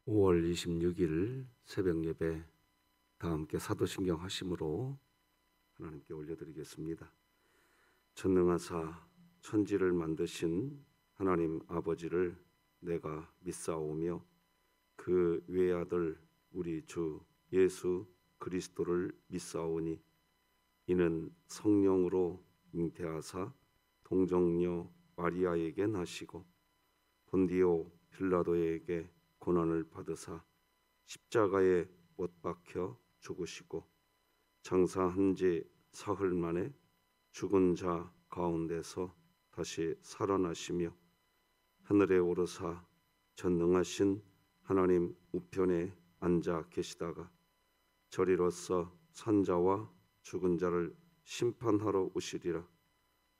5월 26일 새벽 예배 다 함께 사도신경 하심으로 하나님께 올려드리겠습니다. 전능하사 천지를 만드신 하나님 아버지를 내가 믿사오며 그 외아들 우리 주 예수 그리스도를 믿사오니 이는 성령으로 잉태하사 동정녀 마리아에게 나시고 본디오 빌라도에게 고난을 받으사 십자가에 못 박혀 죽으시고 장사한 지 사흘 만에 죽은 자 가운데서 다시 살아나시며 하늘에 오르사 전능하신 하나님 우편에 앉아 계시다가 저리로서 산자와 죽은 자를 심판하러 오시리라.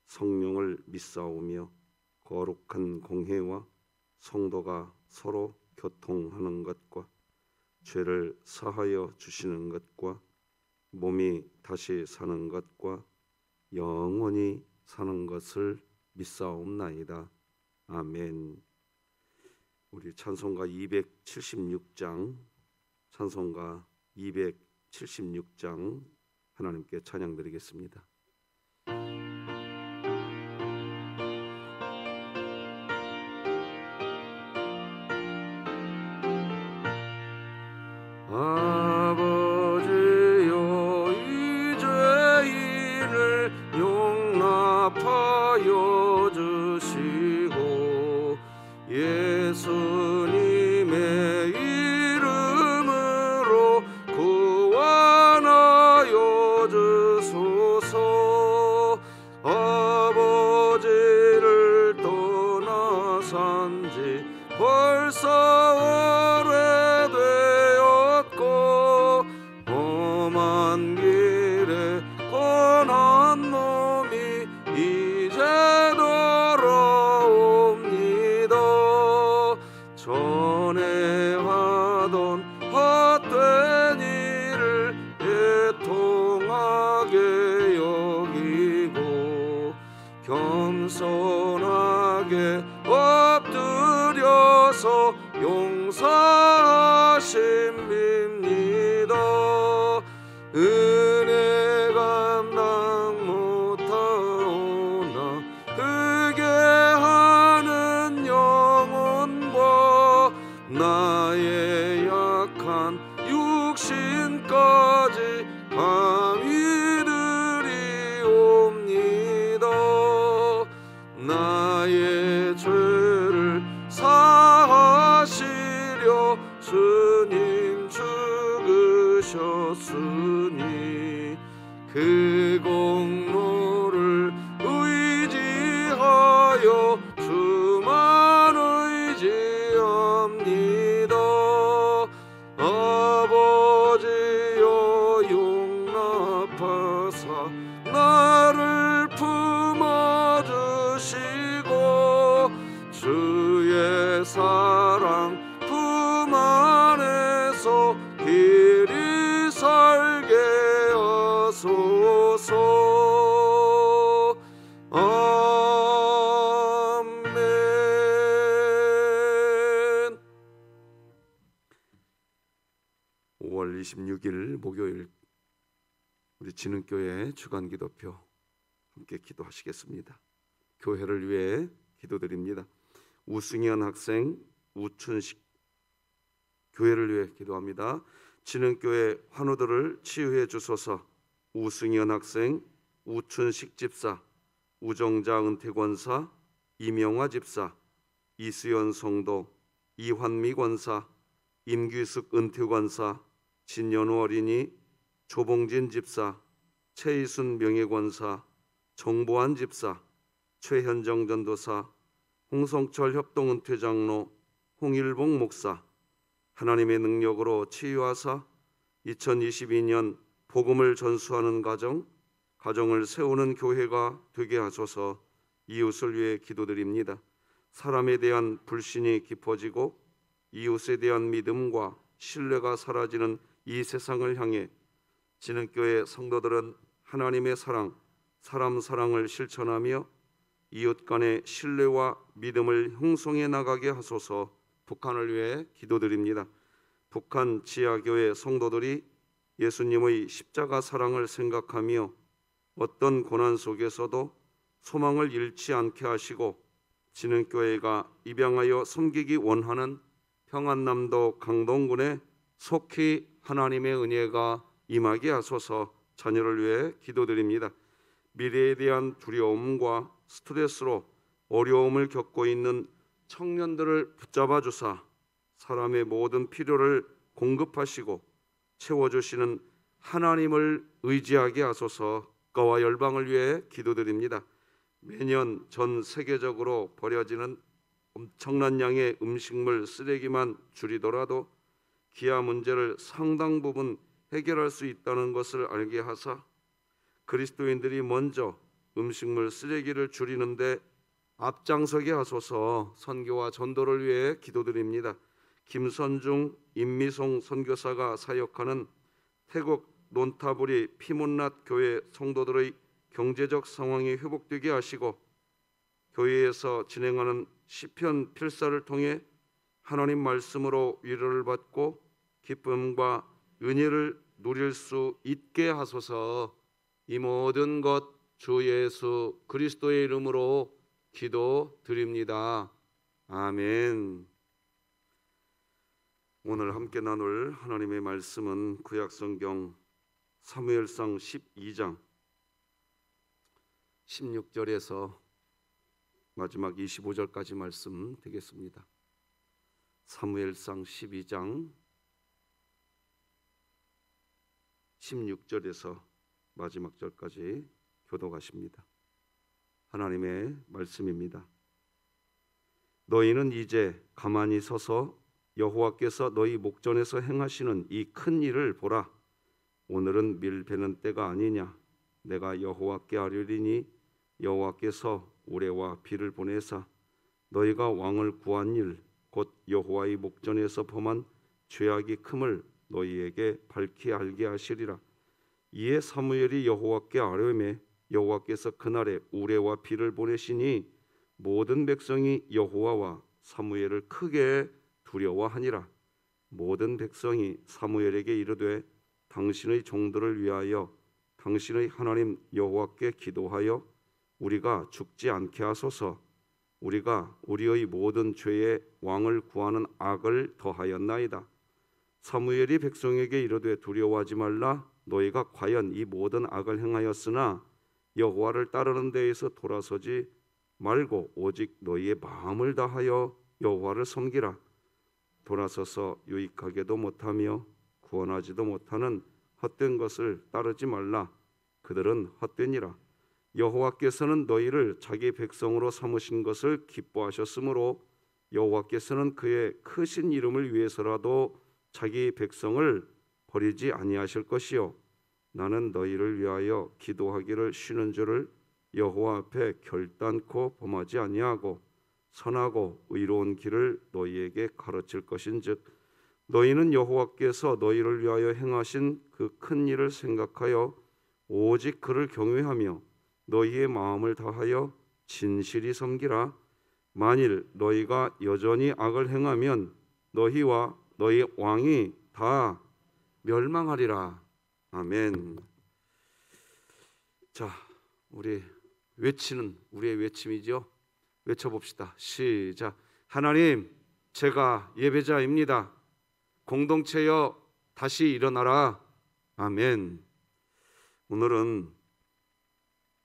성령을 믿사오며 거룩한 공회와 성도가 서로 교통하는 것과 죄를 사하여 주시는 것과 몸이 다시 사는 것과 영원히 사는 것을 믿사옵나이다. 아멘. 우리 찬송가 276장 찬송가 276장 하나님께 찬양 드리겠습니다. 아버지여 이 죄인을 용납하여 주시고 예수님의 이름으로 구원하여 주소서. 아버지를 떠나 산지 벌써 오래되었고 험한 길에 고난 놈이 이제 돌아옵니다. 전에 하던 헛된 일을 애통하게 여기고 겸손하게 엎드려서 용서하심입니다. 은혜 감당 못하오나 크게 하는 영혼과 나의 약한 육신까지 감히 드리옵니다. 나의 죄를 사하시려 주님 죽으셨으니 그 공로를 의지하여 주만 의지합니다. 아버지여 용납하사 나를 품어주시고 주의 사랑 품 안에서 길이 살게 하소서. 아멘. 5월 26일 목요일 우리 진흥교회 주간기도표 함께 기도하시겠습니다. 교회를 위해 기도드립니다. 우승현 학생, 우춘식 교회를 위해 기도합니다. 진흥교회 환우들을 치유해 주소서. 우승현 학생, 우춘식 집사, 우정자 은퇴권사, 이명화 집사, 이수연 성도, 이환미 권사, 임규숙 은퇴권사, 진연우 어린이, 조봉진 집사, 최희순 명예권사, 정보환 집사, 최현정 전도사, 홍성철 협동은퇴장로, 홍일봉 목사, 하나님의 능력으로 치유하사 2022년 복음을 전수하는 가정을 세우는 교회가 되게 하소서. 이웃을 위해 기도드립니다. 사람에 대한 불신이 깊어지고 이웃에 대한 믿음과 신뢰가 사라지는 이 세상을 향해 진흥교회 성도들은 하나님의 사랑, 사람 사랑을 실천하며 이웃 간의 신뢰와 믿음을 형성해 나가게 하소서. 북한을 위해 기도드립니다. 북한 지하교회 성도들이 예수님의 십자가 사랑을 생각하며 어떤 고난 속에서도 소망을 잃지 않게 하시고 진흥교회가 입양하여 섬기기 원하는 평안남도 강동군에 속히 하나님의 은혜가 임하게 하소서. 자녀를 위해 기도드립니다. 미래에 대한 두려움과 스트레스로 어려움을 겪고 있는 청년들을 붙잡아 주사 사람의 모든 필요를 공급하시고 채워주시는 하나님을 의지하게 하소서. 국가와 열방을 위해 기도드립니다. 매년 전 세계적으로 버려지는 엄청난 양의 음식물 쓰레기만 줄이더라도 기아 문제를 상당 부분 해결할 수 있다는 것을 알게 하사 그리스도인들이 먼저 음식물 쓰레기를 줄이는데 앞장서게 하소서. 선교와 전도를 위해 기도드립니다. 김선중, 임미송 선교사가 사역하는 태국 논타부리 피문낫 교회 성도들의 경제적 상황이 회복되게 하시고 교회에서 진행하는 시편 필사를 통해 하나님 말씀으로 위로를 받고 기쁨과 은혜를 누릴 수 있게 하소서. 이 모든 것 주 예수 그리스도의 이름으로 기도드립니다. 아멘. 오늘 함께 나눌 하나님의 말씀은 구약성경 사무엘상 12장 16절에서 마지막 25절까지 말씀 되겠습니다. 사무엘상 12장 16절에서 마지막 절까지 교독하십니다. 하나님의 말씀입니다. 너희는 이제 가만히 서서 여호와께서 너희 목전에서 행하시는 이 큰 일을 보라. 오늘은 밀 베는 때가 아니냐. 내가 여호와께 아뢰리니 여호와께서 우레와 비를 보내사 너희가 왕을 구한 일 곧 여호와의 목전에서 범한 죄악이 큼을 너희에게 밝히 알게 하시리라. 이에 사무엘이 여호와께 아뢰매 여호와께서 그날에 우레와 비를 보내시니 모든 백성이 여호와와 사무엘을 크게 두려워하니라. 모든 백성이 사무엘에게 이르되 당신의 종들을 위하여 당신의 하나님 여호와께 기도하여 우리가 죽지 않게 하소서. 우리가 우리의 모든 죄에 왕을 구하는 악을 더하였나이다. 사무엘이 백성에게 이르되 두려워하지 말라. 너희가 과연 이 모든 악을 행하였으나 여호와를 따르는 데에서 돌아서지 말고 오직 너희의 마음을 다하여 여호와를 섬기라. 돌아서서 유익하게도 못하며 구원하지도 못하는 헛된 것을 따르지 말라. 그들은 헛되니라. 여호와께서는 너희를 자기 백성으로 삼으신 것을 기뻐하셨으므로 여호와께서는 그의 크신 이름을 위해서라도 자기 백성을 버리지 아니하실 것이요 나는 너희를 위하여 기도하기를 쉬는 줄을 여호와 앞에 결단코 범하지 아니하고 선하고 의로운 길을 너희에게 가르칠 것인즉 너희는 여호와께서 너희를 위하여 행하신 그 큰 일을 생각하여 오직 그를 경외하며 너희의 마음을 다하여 진실이 섬기라. 만일 너희가 여전히 악을 행하면 너희와 너희 왕이 다 멸망하리라. 아멘. 자, 우리 외치는 우리의 외침이죠. 외쳐봅시다. 시작. 하나님, 제가 예배자입니다. 공동체여 다시 일어나라. 아멘. 오늘은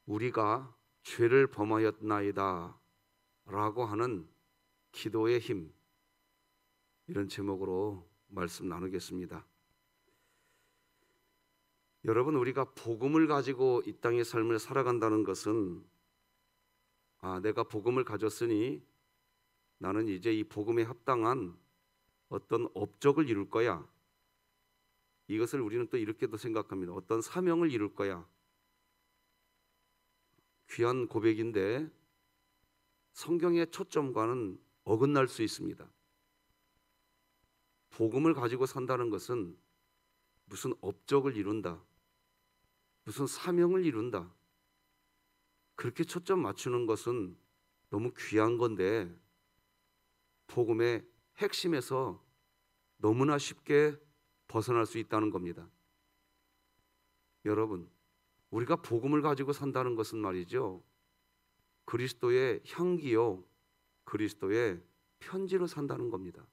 우리가 죄를 범하였나이다 라고 하는 기도의 힘, 이런 제목으로 말씀 나누겠습니다. 여러분, 우리가 복음을 가지고 이 땅의 삶을 살아간다는 것은 내가 복음을 가졌으니 나는 이제 이 복음에 합당한 어떤 업적을 이룰 거야. 이것을 우리는 또 이렇게도 생각합니다. 어떤 사명을 이룰 거야. 귀한 고백인데 성경의 초점과는 어긋날 수 있습니다. 복음을 가지고 산다는 것은 무슨 업적을 이룬다, 무슨 사명을 이룬다, 그렇게 초점 맞추는 것은 너무 귀한 건데 복음의 핵심에서 너무나 쉽게 벗어날 수 있다는 겁니다. 여러분, 우리가 복음을 가지고 산다는 것은 말이죠, 그리스도의 향기요, 그리스도의 편지로 산다는 겁니다.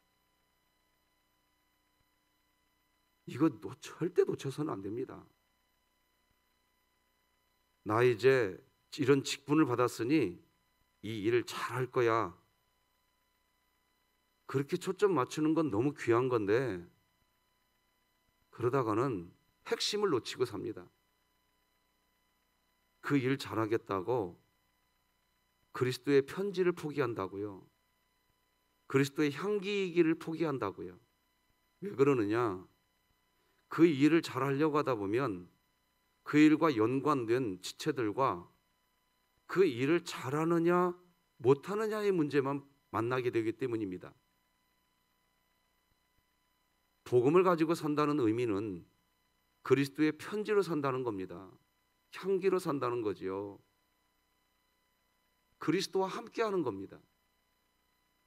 이거 절대 놓쳐서는 안 됩니다. 나 이제 이런 직분을 받았으니 이 일을 잘할 거야. 그렇게 초점 맞추는 건 너무 귀한 건데 그러다가는 핵심을 놓치고 삽니다. 그 일 잘하겠다고 그리스도의 편지를 포기한다고요. 그리스도의 향기이기를 포기한다고요. 왜 그러느냐? 그 일을 잘하려고 하다 보면 그 일과 연관된 지체들과 그 일을 잘하느냐 못하느냐의 문제만 만나게 되기 때문입니다. 복음을 가지고 산다는 의미는 그리스도의 편지로 산다는 겁니다. 향기로 산다는 거지요. 그리스도와 함께하는 겁니다.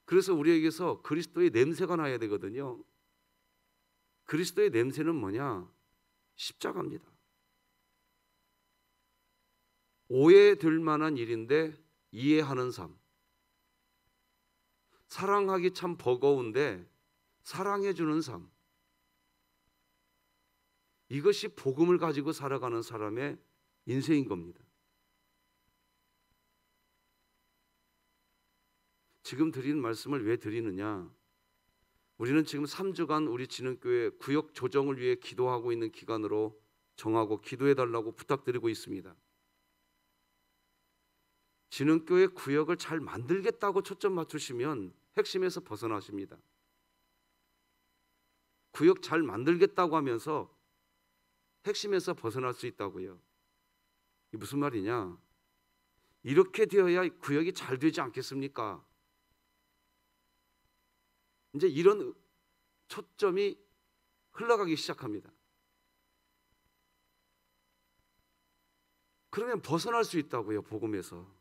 그래서 우리에게서 그리스도의 냄새가 나야 되거든요. 그리스도의 냄새는 뭐냐? 십자가입니다. 오해될 만한 일인데 이해하는 삶. 사랑하기 참 버거운데 사랑해주는 삶. 이것이 복음을 가지고 살아가는 사람의 인생인 겁니다. 지금 드리는 말씀을 왜 드리느냐? 우리는 지금 3주간 우리 진흥교회 구역 조정을 위해 기도하고 있는 기간으로 정하고 기도해달라고 부탁드리고 있습니다. 진흥교회 구역을 잘 만들겠다고 초점 맞추시면 핵심에서 벗어나십니다. 구역 잘 만들겠다고 하면서 핵심에서 벗어날 수 있다고요. 이게 무슨 말이냐? 이렇게 되어야 구역이 잘 되지 않겠습니까? 이제 이런 초점이 흘러가기 시작합니다. 그러면 벗어날 수 있다고요, 복음에서.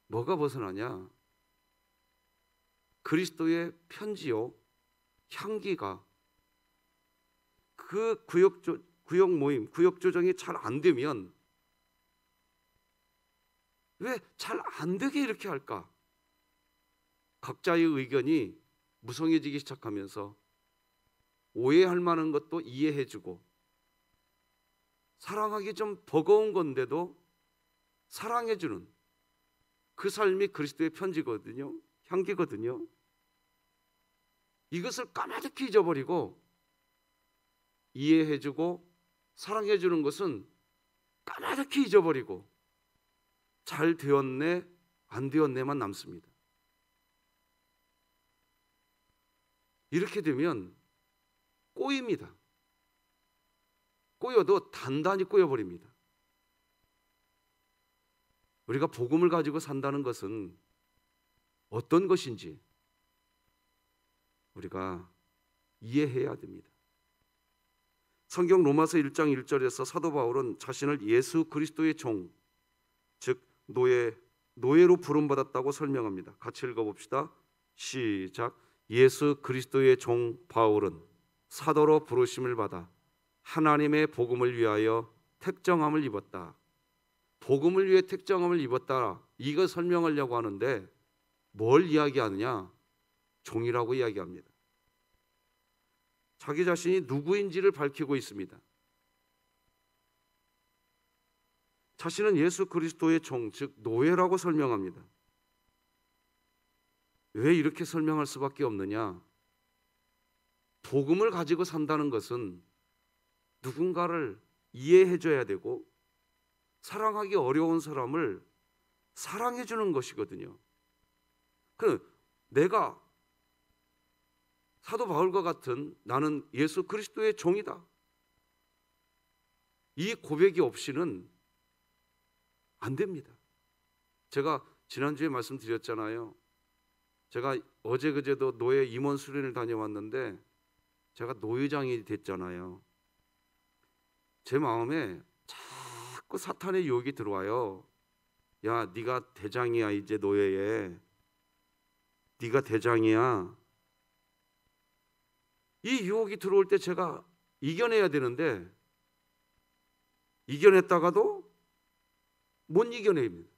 뭐가 벗어나냐? 그리스도의 편지요, 향기가 그 구역 모임, 구역 조정이 잘 안 되면 왜 잘 안 되게 이렇게 할까? 각자의 의견이 무성해지기 시작하면서 오해할 만한 것도 이해해주고 사랑하기 좀 버거운 건데도 사랑해주는 그 삶이 그리스도의 편지거든요. 향기거든요. 이것을 까마득히 잊어버리고 이해해주고 사랑해주는 것은 까마득히 잊어버리고 잘 되었네 안 되었네만 남습니다. 이렇게 되면 꼬입니다. 꼬여도 단단히 꼬여버립니다. 우리가 복음을 가지고 산다는 것은 어떤 것인지 우리가 이해해야 됩니다. 성경 로마서 1장 1절에서 사도 바울은 자신을 예수 그리스도의 종, 즉 노예로 부름받았다고 설명합니다. 같이 읽어봅시다. 시작. 예수 그리스도의 종 바울은 사도로 부르심을 받아 하나님의 복음을 위하여 택정함을 입었다. 복음을 위해 택정함을 입었다. 이거 설명하려고 하는데 뭘 이야기하느냐? 종이라고 이야기합니다. 자기 자신이 누구인지를 밝히고 있습니다. 자신은 예수 그리스도의 종, 즉 노예라고 설명합니다. 왜 이렇게 설명할 수밖에 없느냐? 복음을 가지고 산다는 것은 누군가를 이해해줘야 되고 사랑하기 어려운 사람을 사랑해주는 것이거든요. 내가 사도 바울과 같은 나는 예수 그리스도의 종이다. 이 고백이 없이는 안 됩니다. 제가 지난주에 말씀드렸잖아요. 제가 어제 그제도 노예 임원 수련을 다녀왔는데 제가 노예장이 됐잖아요. 제 마음에 자꾸 사탄의 유혹이 들어와요. 야, 네가 대장이야 이제 노예에. 네가 대장이야. 이 유혹이 들어올 때 제가 이겨내야 되는데 이겨냈다가도 못 이겨냅니다.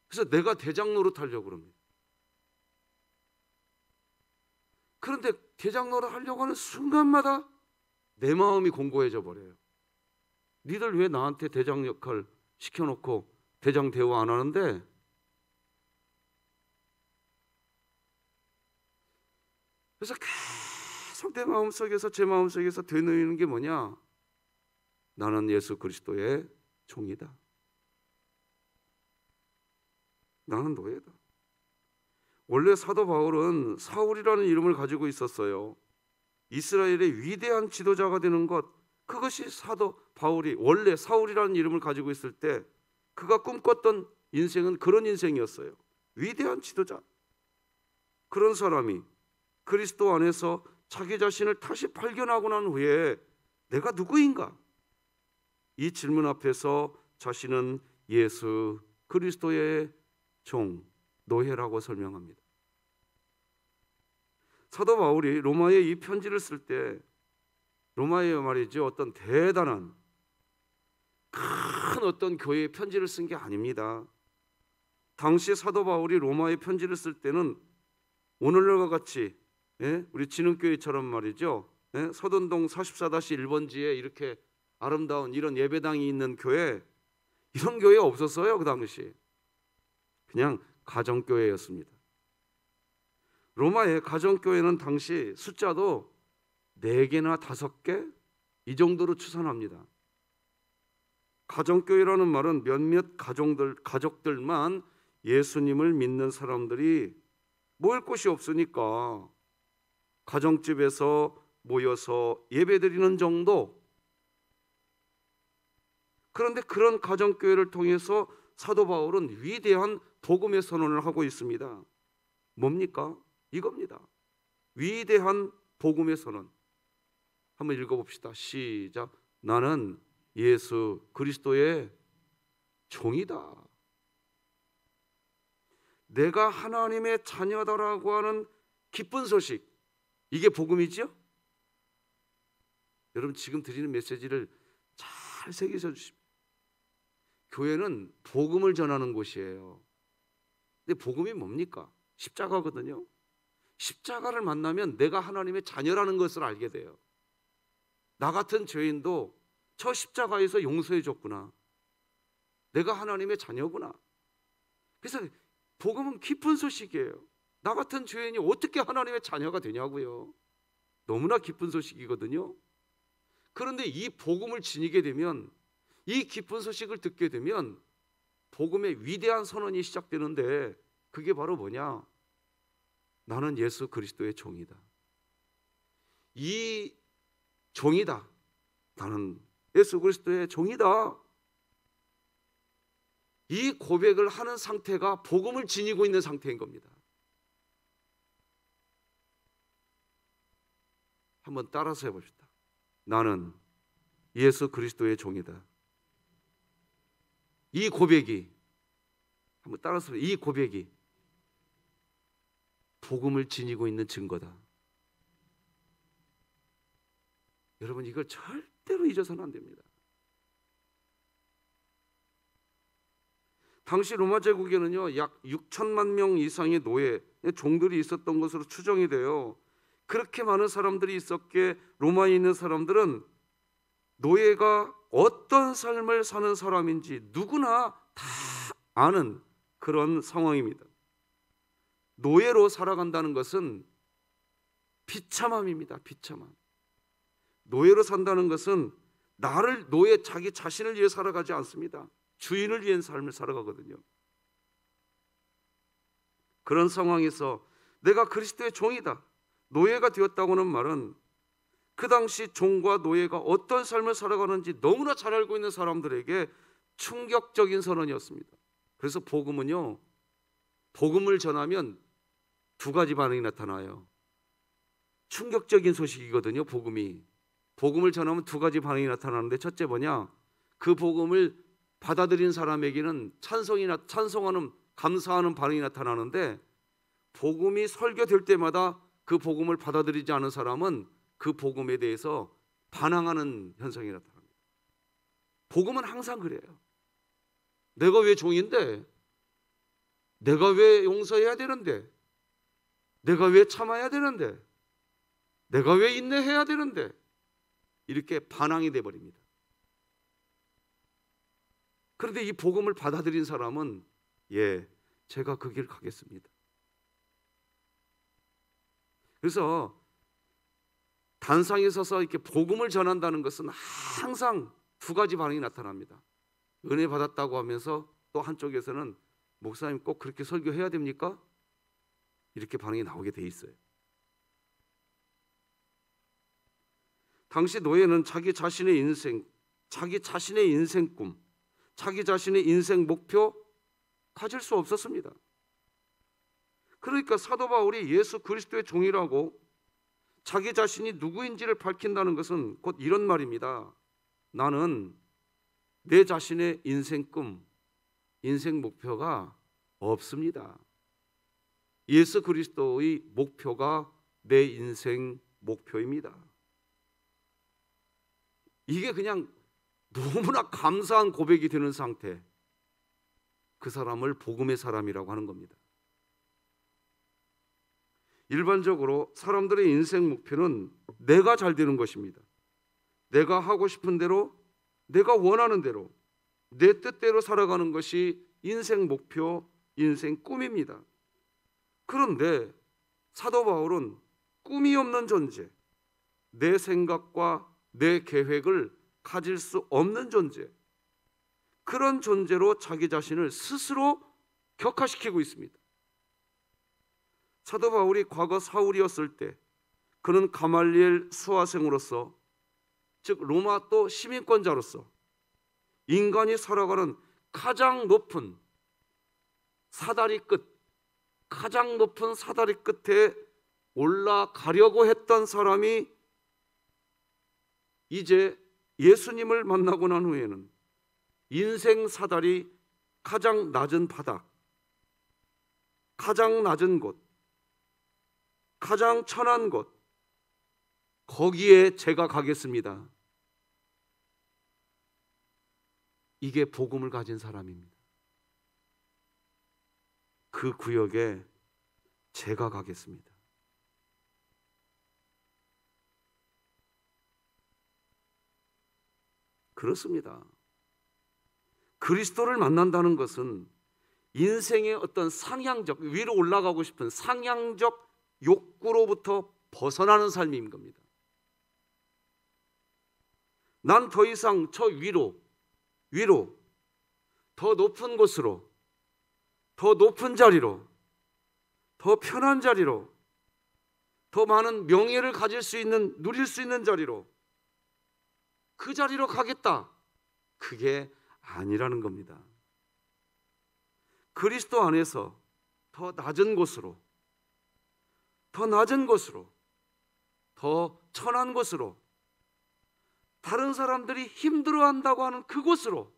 그래서 내가 대장 노릇하려고 그럽니다. 그런데 대장 노릇 하려고 하는 순간마다 내 마음이 공고해져 버려요. 니들 왜 나한테 대장 역할 시켜놓고 대장 대우 안 하는데? 그래서 계속 내 마음속에서 제 마음속에서 되뇌이는 게 뭐냐? 나는 예수 그리스도의 종이다. 나는 노예다. 원래 사도 바울은 사울이라는 이름을 가지고 있었어요. 이스라엘의 위대한 지도자가 되는 것, 그것이 사도 바울이 원래 사울이라는 이름을 가지고 있을 때 그가 꿈꿨던 인생은 그런 인생이었어요. 위대한 지도자. 그런 사람이 그리스도 안에서 자기 자신을 다시 발견하고 난 후에 내가 누구인가? 이 질문 앞에서 자신은 예수 그리스도의 종, 노예라고 설명합니다. 사도 바울이 로마에 이 편지를 쓸 때 로마에 말이죠, 어떤 대단한 큰 어떤 교회의 편지를 쓴 게 아닙니다. 당시 사도 바울이 로마에 편지를 쓸 때는 오늘날과 같이 우리 진흥교회처럼 말이죠, 서든동 44-1번지에 이렇게 아름다운 이런 예배당이 있는 교회, 이런 교회 없었어요. 그 당시 그냥 가정교회였습니다. 로마의 가정교회는 당시 숫자도 4개나 5개 이 정도로 추산합니다. 가정교회라는 말은 몇몇 가족들만 예수님을 믿는 사람들이 모일 곳이 없으니까 가정집에서 모여서 예배드리는 정도. 그런데 그런 가정교회를 통해서 사도 바울은 위대한 복음의 선언을 하고 있습니다. 뭡니까? 이겁니다. 위대한 복음의 선언. 한번 읽어봅시다. 시작. 나는 예수 그리스도의 종이다. 내가 하나님의 자녀다라고 하는 기쁜 소식, 이게 복음이죠? 여러분 지금 드리는 메시지를 잘 새기셔 주십시오. 교회는 복음을 전하는 곳이에요. 근데 복음이 뭡니까? 십자가거든요. 십자가를 만나면 내가 하나님의 자녀라는 것을 알게 돼요. 나 같은 죄인도 저 십자가에서 용서해 줬구나. 내가 하나님의 자녀구나. 그래서 복음은 기쁜 소식이에요. 나 같은 죄인이 어떻게 하나님의 자녀가 되냐고요. 너무나 기쁜 소식이거든요. 그런데 이 복음을 지니게 되면, 이 기쁜 소식을 듣게 되면 복음의 위대한 선언이 시작되는데, 그게 바로 뭐냐? 나는 예수 그리스도의 종이다. 이 종이다. 나는 예수 그리스도의 종이다. 이 고백을 하는 상태가 복음을 지니고 있는 상태인 겁니다. 한번 따라서 해봅시다. 나는 예수 그리스도의 종이다. 이 고백이, 한번 따라서, 이 고백이 복음을 지니고 있는 증거다. 여러분 이걸 절대로 잊어서는 안 됩니다. 당시 로마 제국에는요 약 6천만 명 이상의 노예, 종들이 있었던 것으로 추정이 돼요. 그렇게 많은 사람들이 있었기에 로마에 있는 사람들은 노예가 어떤 삶을 사는 사람인지 누구나 다 아는 그런 상황입니다. 노예로 살아간다는 것은 비참함입니다. 비참함. 노예로 산다는 것은 자기 자신을 위해 살아가지 않습니다. 주인을 위한 삶을 살아가거든요. 그런 상황에서 내가 그리스도의 종이다, 노예가 되었다고는 말은 그 당시 종과 노예가 어떤 삶을 살아가는지 너무나 잘 알고 있는 사람들에게 충격적인 선언이었습니다. 그래서 복음은요, 복음을 전하면 2가지 반응이 나타나요. 충격적인 소식이거든요. 복음을 전하면 2가지 반응이 나타나는데, 첫째 뭐냐? 그 복음을 받아들인 사람에게는 찬송하는 감사하는 반응이 나타나는데, 복음이 설교될 때마다 그 복음을 받아들이지 않은 사람은 그 복음에 대해서 반항하는 현상이 나타납니다. 복음은 항상 그래요. 내가 왜 종인데? 내가 왜 용서해야 되는데? 내가 왜 참아야 되는데? 내가 왜 인내해야 되는데? 이렇게 반항이 돼버립니다. 그런데 이 복음을 받아들인 사람은 제가 그 길 가겠습니다. 그래서 단상에 서서 이렇게 복음을 전한다는 것은 항상 두 가지 반응이 나타납니다. 은혜 받았다고 하면서 또 한쪽에서는 목사님 꼭 그렇게 설교해야 됩니까? 이렇게 반응이 나오게 돼 있어요. 당시 노예는 자기 자신의 인생, 자기 자신의 인생 꿈, 자기 자신의 인생 목표 가질 수 없었습니다. 그러니까 사도 바울이 예수 그리스도의 종이라고 자기 자신이 누구인지를 밝힌다는 것은 곧 이런 말입니다. 나는 내 자신의 인생 꿈, 인생 목표가 없습니다. 예수 그리스도의 목표가 내 인생 목표입니다. 이게 그냥 너무나 감사한 고백이 되는 상태, 그 사람을 복음의 사람이라고 하는 겁니다. 일반적으로 사람들의 인생 목표는 내가 잘 되는 것입니다. 내가 하고 싶은 대로, 내가 원하는 대로, 내 뜻대로 살아가는 것이 인생 목표, 인생 꿈입니다. 그런데 사도 바울은 꿈이 없는 존재, 내 생각과 내 계획을 가질 수 없는 존재, 그런 존재로 자기 자신을 스스로 격화시키고 있습니다. 사도 바울이 과거 사울이었을 때 그는 가말리엘 수하생으로서, 즉 로마 또 시민권자로서 인간이 살아가는 가장 높은 사다리 끝, 가장 높은 사다리 끝에 올라가려고 했던 사람이 이제 예수님을 만나고 난 후에는 인생 사다리 가장 낮은 바닥, 가장 낮은 곳, 가장 천한 곳, 거기에 제가 가겠습니다. 이게 복음을 가진 사람입니다. 그 구역에 제가 가겠습니다. 그렇습니다. 그리스도를 만난다는 것은 인생의 어떤 상향적, 위로 올라가고 싶은 상향적 욕구로부터 벗어나는 삶인 겁니다. 난 더 이상 저 위로, 더 높은 곳으로, 더 높은 자리로, 더 편한 자리로, 더 많은 명예를 가질 수 있는, 누릴 수 있는 자리로, 그 자리로 가겠다. 그게 아니라는 겁니다. 그리스도 안에서 더 낮은 곳으로, 더 낮은 곳으로, 더 천한 곳으로, 다른 사람들이 힘들어한다고 하는 그곳으로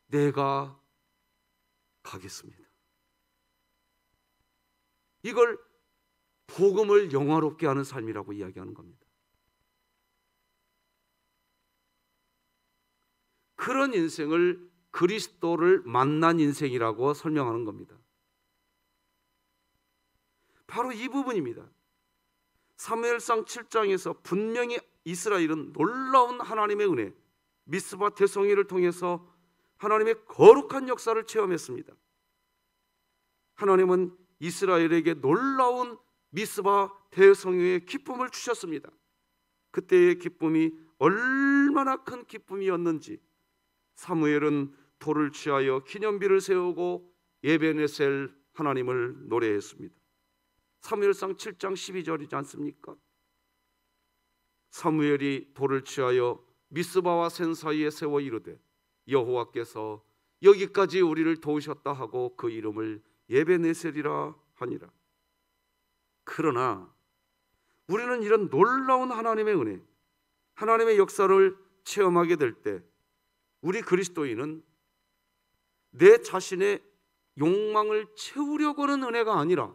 내가 가겠습니다. 이걸 복음을 영화롭게 하는 삶이라고 이야기하는 겁니다. 그런 인생을 그리스도를 만난 인생이라고 설명하는 겁니다. 바로 이 부분입니다. 사무엘상 7장에서 분명히 이스라엘은 놀라운 하나님의 은혜, 미스바 대성회를 통해서 하나님의 거룩한 역사를 체험했습니다. 하나님은 이스라엘에게 놀라운 미스바 대성회의 기쁨을 주셨습니다. 그때의 기쁨이 얼마나 큰 기쁨이었는지 사무엘은 돌을 취하여 기념비를 세우고 에벤에셀 하나님을 노래했습니다. 사무엘상 7장 12절이지 않습니까? 사무엘이 돌을 취하여 미스바와 센 사이에 세워 이르되 여호와께서 여기까지 우리를 도우셨다 하고 그 이름을 에벤에셀이라 하니라. 그러나 우리는 이런 놀라운 하나님의 은혜, 하나님의 역사를 체험하게 될 때 우리 그리스도인은 내 자신의 욕망을 채우려고 하는 은혜가 아니라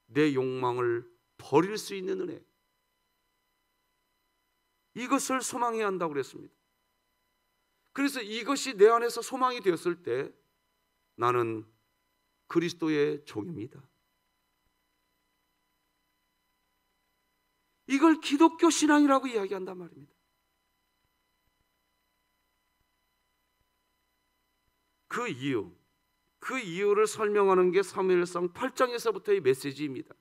내 욕망을 버릴 수 있는 은혜, 이것을 소망해야 한다고 그랬습니다. 그래서 이것이 내 안에서 소망이 되었을 때 나는 그리스도의 종입니다. 이걸 기독교 신앙이라고 이야기한단 말입니다. 그 이유를 설명하는 게 사무엘상 8장에서부터의 메시지입니다.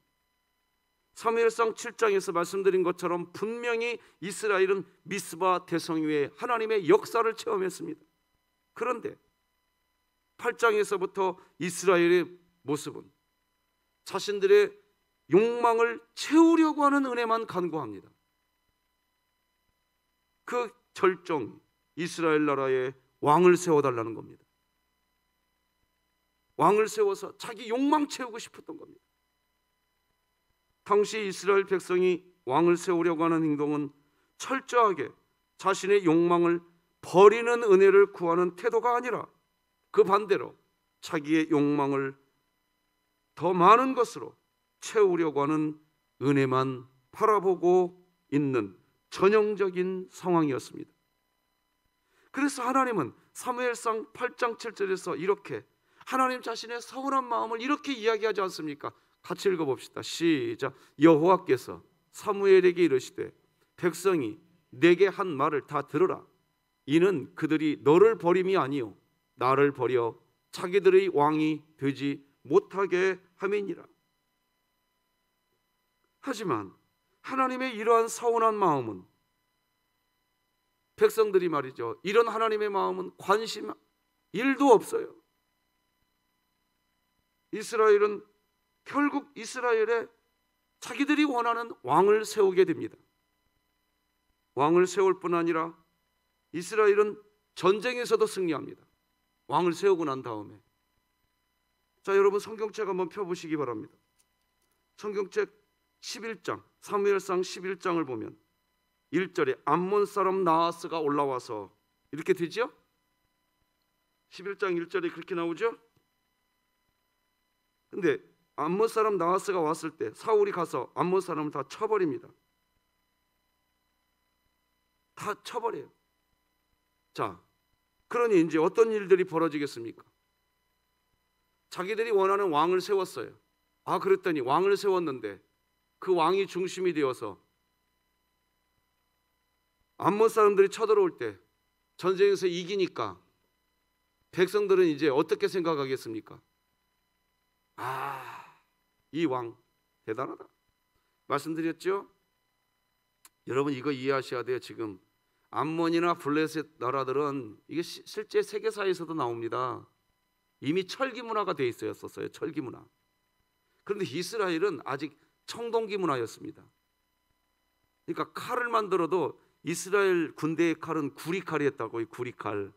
사무엘상 7장에서 말씀드린 것처럼 분명히 이스라엘은 미스바 대성 위에 하나님의 역사를 체험했습니다. 그런데 8장에서부터 이스라엘의 모습은 자신들의 욕망을 채우려고 하는 은혜만 간구합니다. 그 절정, 이스라엘 나라에 왕을 세워달라는 겁니다. 왕을 세워서 자기 욕망 채우고 싶었던 겁니다. 당시 이스라엘 백성이 왕을 세우려고 하는 행동은 철저하게 자신의 욕망을 버리는 은혜를 구하는 태도가 아니라 그 반대로 자기의 욕망을 더 많은 것으로 채우려고 하는 은혜만 바라보고 있는 전형적인 상황이었습니다. 그래서 하나님은 사무엘상 8장 7절에서 이렇게 하나님 자신의 서운한 마음을 이렇게 이야기하지 않습니까? 같이 읽어봅시다. 시작. 여호와께서 사무엘에게 이르시되 백성이 내게 한 말을 다 들으라. 이는 그들이 너를 버림이 아니요 나를 버려 자기들의 왕이 되지 못하게 함이니라. 하지만 하나님의 이러한 서운한 마음은 백성들이 말이죠, 이런 하나님의 마음은 관심 1도 없어요. 이스라엘은 결국 이스라엘에 자기들이 원하는 왕을 세우게 됩니다. 왕을 세울 뿐 아니라 이스라엘은 전쟁에서도 승리합니다. 왕을 세우고 난 다음에. 자, 여러분 성경책 한번 펴보시기 바랍니다. 성경책 11장, 사무엘상 11장을 보면 1절에 암몬 사람 나하스가 올라와서 이렇게 되죠? 11장 1절에 그렇게 나오죠? 근데 암몬 사람 나하스가 왔을 때 사울이 가서 암몬 사람을 다 쳐버립니다. 다 쳐버려요. 자, 그러니 이제 어떤 일들이 벌어지겠습니까? 자기들이 원하는 왕을 세웠어요. 아, 그랬더니 왕을 세웠는데 그 왕이 중심이 되어서 암몬 사람들이 쳐들어올 때 전쟁에서 이기니까 백성들은 이제 어떻게 생각하겠습니까? 아, 이 왕 대단하다 말씀드렸죠? 여러분 이거 이해하셔야 돼요. 지금 암몬이나 블레셋 나라들은 이게 실제 세계사에서도 나옵니다. 이미 철기 문화가 돼 있었어요. 철기 문화. 그런데 이스라엘은 아직 청동기 문화였습니다. 그러니까 칼을 만들어도 이스라엘 군대의 칼은 구리칼이었다고요. 구리칼.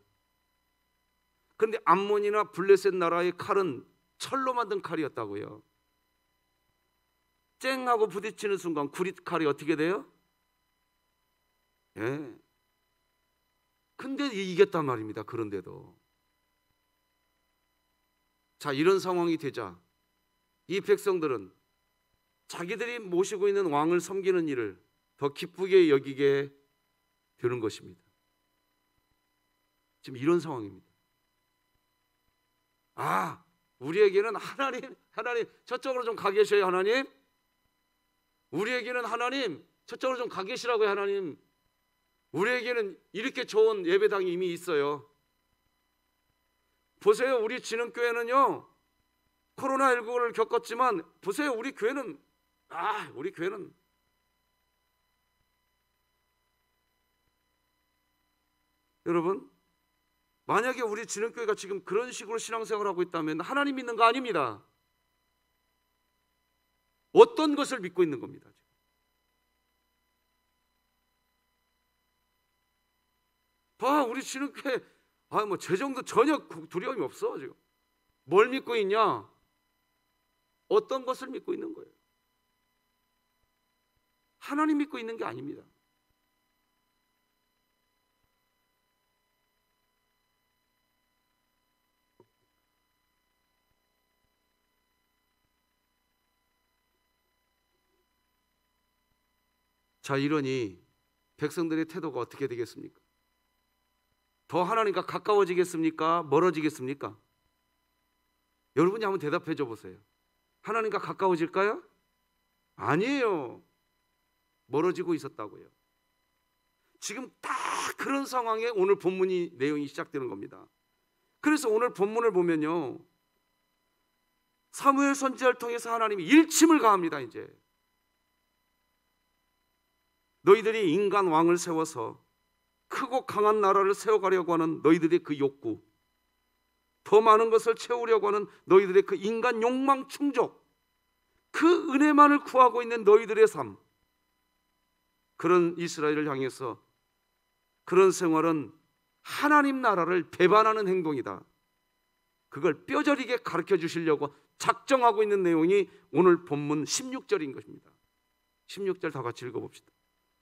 그런데 암몬이나 블레셋 나라의 칼은 철로 만든 칼이었다고요. 쨍하고 부딪히는 순간 구리칼이 어떻게 돼요? 예. 근데 이겼단 말입니다. 그런데도. 자, 이런 상황이 되자 이 백성들은 자기들이 모시고 있는 왕을 섬기는 일을 더 기쁘게 여기게 되는 것입니다. 지금 이런 상황입니다. 아, 우리에게는 하나님 저쪽으로 좀 가 계셔요. 하나님, 우리에게는 하나님 저쪽으로 좀 가 계시라고요. 하나님, 우리에게는 이렇게 좋은 예배당이 이미 있어요. 보세요, 우리 진흥교회는요 코로나19를 겪었지만 보세요, 우리 교회는 여러분, 만약에 우리 진흥교회가 지금 그런 식으로 신앙생활을 하고 있다면 하나님 믿는 거 아닙니다. 어떤 것을 믿고 있는 겁니다. 봐, 우리 진흥교회 뭐 재정도 전혀 두려움이 없어. 지금 뭘 믿고 있냐? 어떤 것을 믿고 있는 거예요? 하나님 믿고 있는 게 아닙니다. 자, 이러니 백성들의 태도가 어떻게 되겠습니까? 더 하나님과 가까워지겠습니까? 멀어지겠습니까? 여러분이 한번 대답해 줘 보세요. 하나님과 가까워질까요? 아니에요. 멀어지고 있었다고요. 지금 딱 그런 상황에 오늘 본문이 내용이 시작되는 겁니다. 그래서 오늘 본문을 보면요, 사무엘 선지자를 통해서 하나님이 일침을 가합니다. 이제 너희들이 인간 왕을 세워서 크고 강한 나라를 세워가려고 하는 너희들의 그 욕구, 더 많은 것을 채우려고 하는 너희들의 그 인간 욕망 충족, 그 은혜만을 구하고 있는 너희들의 삶, 그런 이스라엘을 향해서 그런 생활은 하나님 나라를 배반하는 행동이다. 그걸 뼈저리게 가르쳐 주시려고 작정하고 있는 내용이 오늘 본문 16절인 것입니다. 16절 다 같이 읽어봅시다.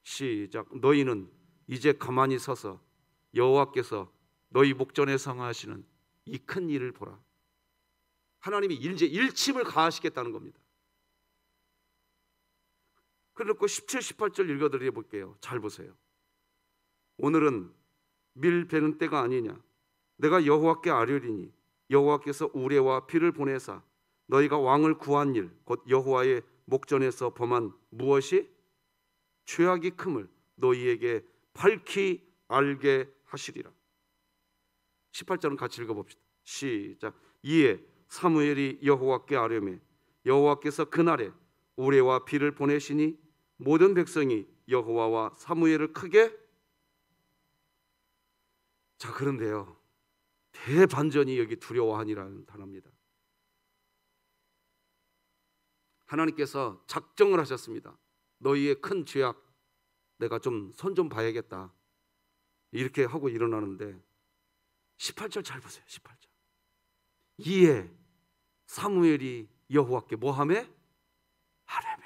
시작. 너희는 이제 가만히 서서 여호와께서 너희 목전에 상하시는 이 큰 일을 보라. 하나님이 이제 일침을 가하시겠다는 겁니다. 그래놓고 17, 18절 읽어드려 볼게요. 잘 보세요. 오늘은 밀 베는 때가 아니냐. 내가 여호와께 아뢰리니 여호와께서 우레와 비를 보내사 너희가 왕을 구한 일, 곧 여호와의 목전에서 범한 무엇이 죄악이 큼을 너희에게 밝히 알게 하시리라. 18절은 같이 읽어봅시다. 시작. 이에 사무엘이 여호와께 아뢰매 여호와께서 그날에 우레와 비를 보내시니 모든 백성이 여호와와 사무엘을 크게. 자, 그런데요, 대반전이 여기 두려워하니라는 단어입니다. 하나님께서 작정을 하셨습니다. 너희의 큰 죄악 내가 좀 손 좀 봐야겠다, 이렇게 하고 일어나는데 18절 잘 보세요. 18절. 이에 사무엘이 여호와께 뭐하매? 아뢰매.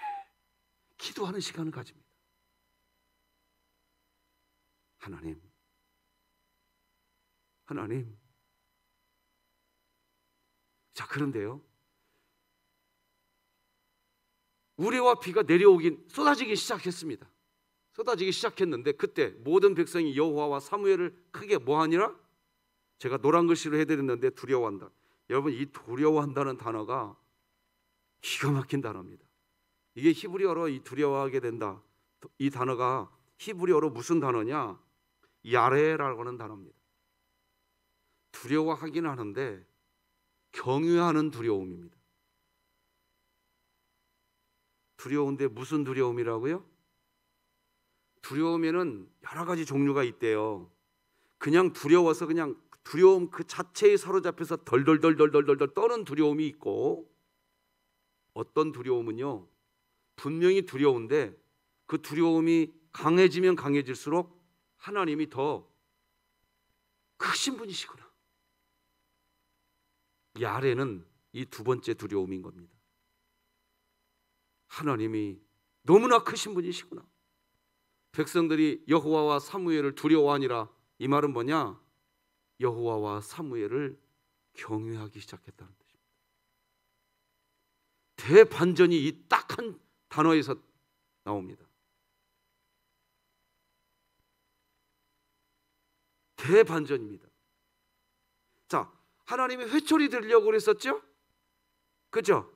기도하는 시간을 가집니다. 하나님, 자, 그런데요, 우레와 비가 쏟아지기 시작했습니다. 쏟아지기 시작했는데 그때 모든 백성이 여호와와 사무엘을 크게 뭐하니라? 제가 노란 글씨로 해드렸는데 두려워한다. 여러분, 이 두려워한다는 단어가 기가 막힌 단어입니다. 이게 히브리어로 이 두려워하게 된다, 이 단어가 히브리어로 무슨 단어냐? 야레라고 하는 단어입니다. 두려워하긴 하는데 경외하는 두려움입니다. 두려운데 무슨 두려움이라고요? 두려움에는 여러 가지 종류가 있대요. 그냥 두려워서 그냥 두려움 그 자체에 사로잡혀서 덜덜덜덜덜덜 떠는 두려움이 있고, 어떤 두려움은요, 분명히 두려운데 그 두려움이 강해지면 강해질수록 하나님이 더 크신 분이시구나. 이 아래는 이 두 번째 두려움인 겁니다. 하나님이 너무나 크신 분이시구나. 백성들이 여호와와 사무엘을 두려워하니라. 이 말은 뭐냐? 여호와와 사무엘을 경외하기 시작했다는 뜻입니다. 대반전이 이 딱 한 단어에서 나옵니다. 대반전입니다. 자, 하나님이 회초리 들려고 그랬었죠? 그죠?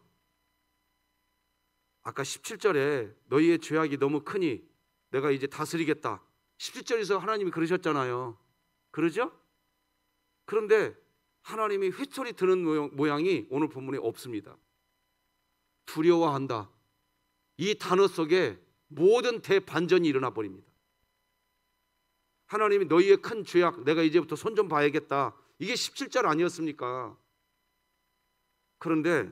아까 17절에 너희의 죄악이 너무 크니 내가 이제 다스리겠다, 17절에서 하나님이 그러셨잖아요. 그러죠? 그런데 하나님이 회초리 드는 모양이 오늘 본문에 없습니다. 두려워한다, 이 단어 속에 모든 대반전이 일어나 버립니다. 하나님이 너희의 큰 죄악 내가 이제부터 손 좀 봐야겠다, 이게 17절 아니었습니까? 그런데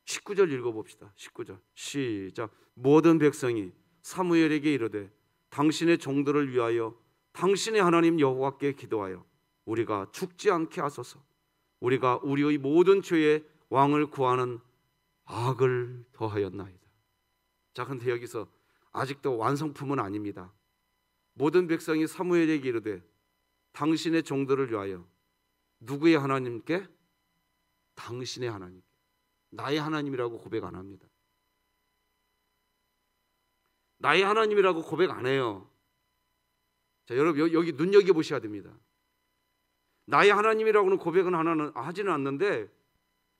19절 읽어봅시다. 19절 시작. 모든 백성이 사무엘에게 이르되 당신의 종들을 위하여 당신의 하나님 여호와께 기도하여 우리가 죽지 않게 하소서. 우리가 우리의 모든 죄에 왕을 구하는 악을 더하였나이다. 자, 그런데 여기서 아직도 완성품은 아닙니다. 모든 백성이 사무엘에게 이르되 당신의 종들을 위하여, 누구의 하나님께? 당신의 하나님, 나의 하나님이라고 고백 안 합니다. 나의 하나님이라고 고백 안 해요. 자, 여러분 여기 눈여겨보셔야 됩니다. 나의 하나님이라고는 고백은 하지는 않는데,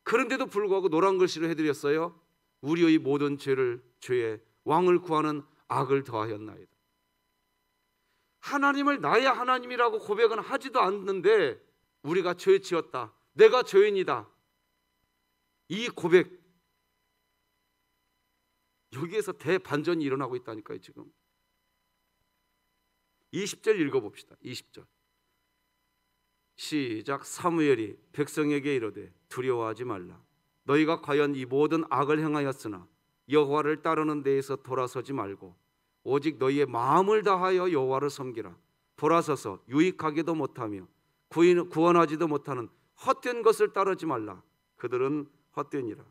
그런데도 불구하고 노란 글씨로 해드렸어요. 우리의 모든 죄의 왕을 구하는 악을 더하였나이다. 하나님을 나의 하나님이라고 고백은 하지도 않는데 우리가 죄 지었다, 내가 죄인이다, 이 고백, 여기에서 대반전이 일어나고 있다니까요. 지금 20절 읽어봅시다. 20절 시작. 사무엘이 백성에게 이르되 두려워하지 말라. 너희가 과연 이 모든 악을 행하였으나 여호와를 따르는 데에서 돌아서지 말고 오직 너희의 마음을 다하여 여호와를 섬기라. 돌아서서 유익하게도 못하며 구원하지도 못하는 헛된 것을 따르지 말라. 그들은 헛되니라.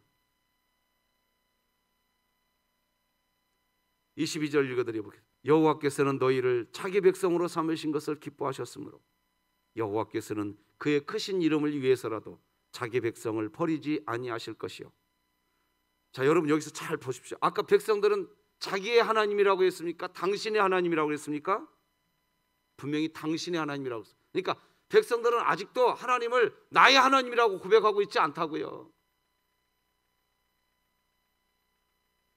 22절 읽어드려보겠습니다. 여호와께서는 너희를 자기 백성으로 삼으신 것을 기뻐하셨으므로 여호와께서는 그의 크신 이름을 위해서라도 자기 백성을 버리지 아니하실 것이요. 자, 여러분 여기서 잘 보십시오. 아까 백성들은 자기의 하나님이라고 했습니까? 당신의 하나님이라고 했습니까? 분명히 당신의 하나님이라고 했습니다. 그러니까 백성들은 아직도 하나님을 나의 하나님이라고 고백하고 있지 않다고요.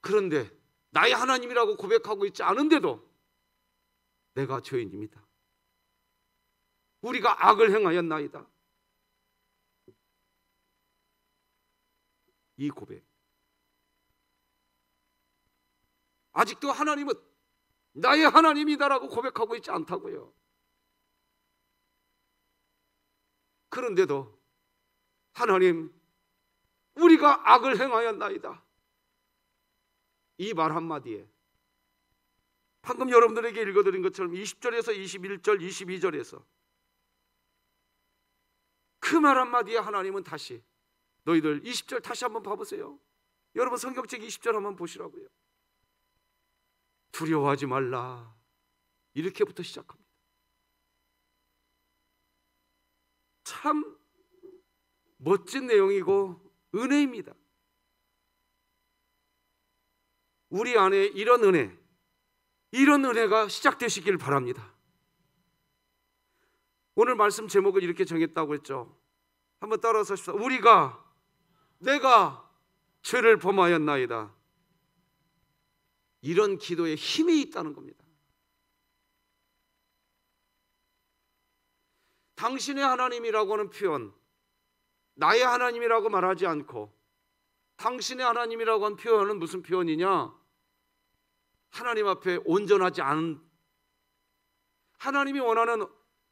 그런데 나의 하나님이라고 고백하고 있지 않은데도 내가 죄인입니다. 우리가 악을 행하였나이다. 이 고백. 아직도 하나님은 나의 하나님이다라고 고백하고 있지 않다고요. 그런데도 하나님, 우리가 악을 행하였나이다, 이 말 한마디에 방금 여러분들에게 읽어드린 것처럼 20절에서 21절, 22절에서 그 말 한마디에 하나님은 다시, 너희들 20절 다시 한번 봐보세요. 여러분 성경책 20절 한번 보시라고요. 두려워하지 말라, 이렇게부터 시작합니다. 참 멋진 내용이고 은혜입니다. 우리 안에 이런 은혜가 시작되시길 바랍니다. 오늘 말씀 제목을 이렇게 정했다고 했죠. 한번 따라서 하십시오. 내가 죄를 범하였나이다. 이런 기도에 힘이 있다는 겁니다. 당신의 하나님이라고 하는 표현, 나의 하나님이라고 말하지 않고 당신의 하나님이라고 하는 표현은 무슨 표현이냐? 하나님 앞에 온전하지 않은,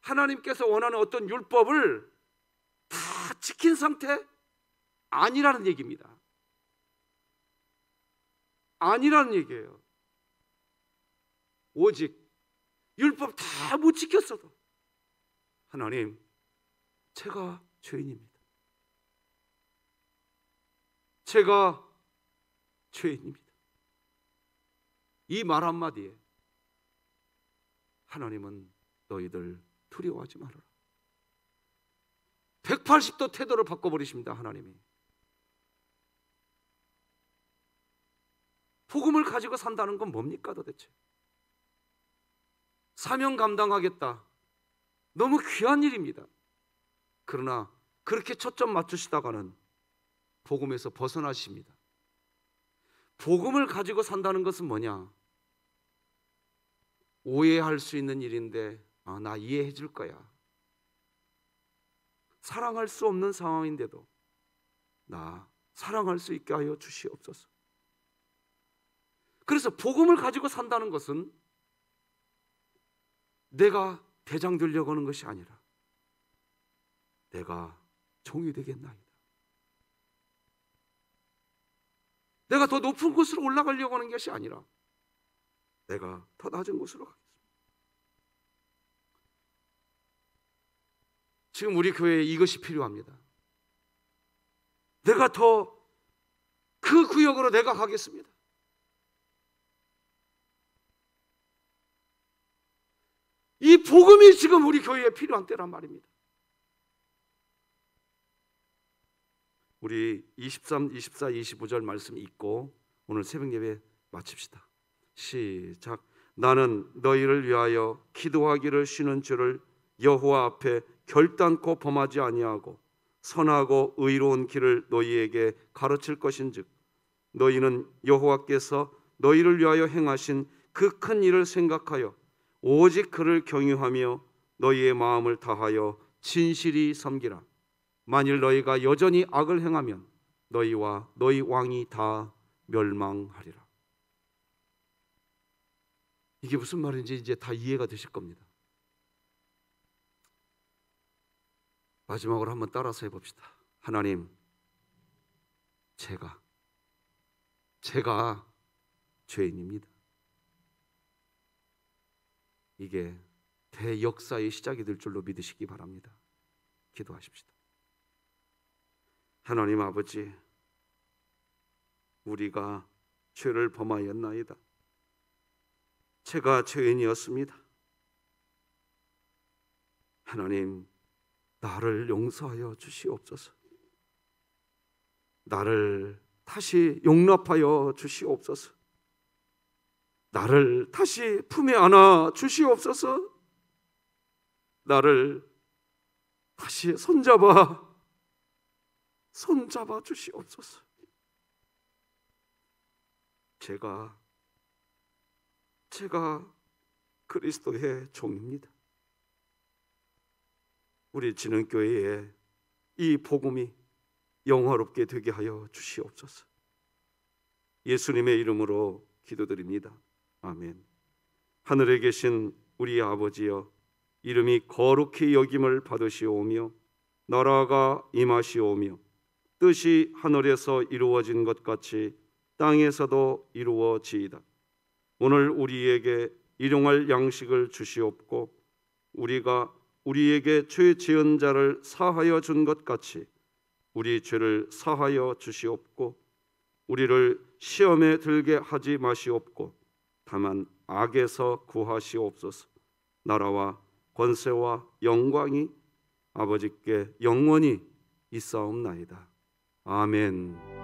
하나님께서 원하는 어떤 율법을 다 지킨 상태? 아니라는 얘기입니다. 아니라는 얘기예요. 오직 율법 다 못 지켰어도 하나님, 제가 죄인입니다. 제가 죄인입니다. 이 말 한마디에 하나님은 너희들 두려워하지 말아라. 180도 태도를 바꿔버리십니다. 하나님이. 복음을 가지고 산다는 건 뭡니까 도대체? 사명 감당하겠다, 너무 귀한 일입니다. 그러나 그렇게 초점 맞추시다가는 복음에서 벗어나십니다. 복음을 가지고 산다는 것은 뭐냐? 오해할 수 있는 일인데 나 이해해 줄 거야. 사랑할 수 없는 상황인데도 나 사랑할 수 있게 하여 주시옵소서. 그래서 복음을 가지고 산다는 것은 내가 대장 되려고 하는 것이 아니라 내가 종이 되겠나이다. 내가 더 높은 곳으로 올라가려고 하는 것이 아니라 내가 더 낮은 곳으로 가겠습니다. 지금 우리 교회에 이것이 필요합니다. 내가 더 그 구역으로 내가 가겠습니다. 이 복음이 지금 우리 교회에 필요한 때란 말입니다. 우리 23, 24, 25절 말씀 읽고 오늘 새벽 예배 마칩시다. 시작. 나는 너희를 위하여 기도하기를 쉬는 줄을 여호와 앞에 결단코 범하지 아니하고 선하고 의로운 길을 너희에게 가르칠 것인즉 너희는 여호와께서 너희를 위하여 행하신 그 큰 일을 생각하여 오직 그를 경유하며 너희의 마음을 다하여 진실이 섬기라. 만일 너희가 여전히 악을 행하면 너희와 너희 왕이 다 멸망하리라. 이게 무슨 말인지 이제 다 이해가 되실 겁니다. 마지막으로 한번 따라서 해봅시다. 하나님, 제가 죄인입니다. 이게 대역사의 시작이 될 줄로 믿으시기 바랍니다. 기도하십시다. 하나님 아버지, 우리가 죄를 범하였나이다. 제가 죄인이었습니다. 하나님, 나를 용서하여 주시옵소서. 나를 다시 용납하여 주시옵소서. 나를 다시 품에 안아 주시옵소서. 나를 다시 손잡아 주시옵소서. 제가 그리스도의 종입니다. 우리 진흥교회에 이 복음이 영화롭게 되게 하여 주시옵소서. 예수님의 이름으로 기도드립니다. 아멘. 하늘에 계신 우리 아버지여, 이름이 거룩히 여김을 받으시오며 나라가 임하시오며 뜻이 하늘에서 이루어진 것 같이 땅에서도 이루어지이다. 오늘 우리에게 일용할 양식을 주시옵고 우리가 우리에게 죄 지은 자를 사하여 준 것 같이 우리 죄를 사하여 주시옵고 우리를 시험에 들게 하지 마시옵고 다만 악에서 구하시옵소서. 나라와 권세와 영광이 아버지께 영원히 있사옵나이다. 아멘.